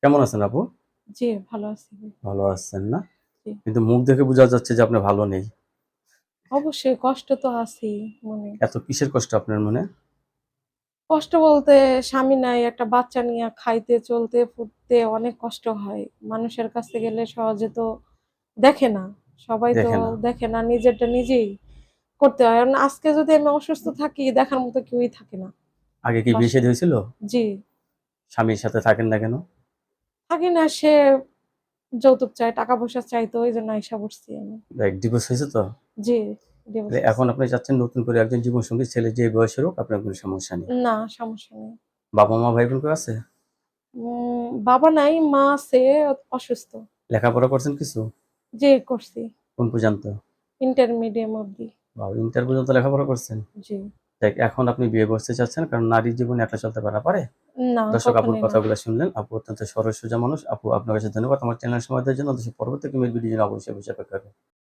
কেমন আছেন আপু? জি, ভালো আছি। ভালো আছেন না? জি। কিন্তু মুখ দেখে বোঝা যাচ্ছে যে আপনি ভালো নেই। অবশ্যই কষ্ট তো আছেই মনে। এত কিসের কষ্ট আপনার মনে? কষ্ট বলতে স্বামী নাই, একটা বাচ্চা নিয়া খাইতে, চলতে, ফুরতে অনেক কষ্ট হয়। মানুষের কাছে গেলে সহজে তো দেখে না। সবাই তো দেখে না। দেখে না, নিজেরটা নিজেই করতে হয়। কারণ আজকে যদি আমি অসুস্থ থাকি, দেখার মতো কেউই থাকে না আগে কি বিয়ে-শাদী বাসায়। হয়েছিল? জি, স্বামীর সাথে থাকেন না কেন? থাকি না, সে যৌতুক চায়, টাকা-পয়সা চায়, তো এইজন্য আইসা পড়ছি আমি। লাইক ডিভোর্স হয়েছে তো? জি, ডিভোর্স তাহলে এখন হইছে। আপনি চাচ্ছেন নতুন করে একজন জীবনসঙ্গী ছেলে যে বয়সের হোক আপনার কোনো সমস্যা নেই। না, সমস্যা নেই। বাবা-মা, ভাই-বোন কেউ আছে? বাবা নাই, মা আছে, অসুস্থ। লেখাপড়া করছেন কিছু? জি, করছি। কোন পর্যন্ত? ইন্টারমিডিয়াম অব্দি। বা ইন্টার পর্যন্ত লেখাপড়া করছেন? জি। দেখ এখন আপনি বিয়ে করতে চাচ্ছেন কারণ নারীর জীবনে একলা চলতে পারে? না, দর্শক আপুর কখনোই না। কথাগুলো শুনলেন। আপু অত্যন্ত সরল সোজা মানুষ। আপু আপনার কাছে ধন্যবাদ। আমার চ্যানেল সময় দেওয়ার জন্য। পরবর্তী কোনো ভিডিওর জন্য অবশ্যই অপেক্ষা করবেন।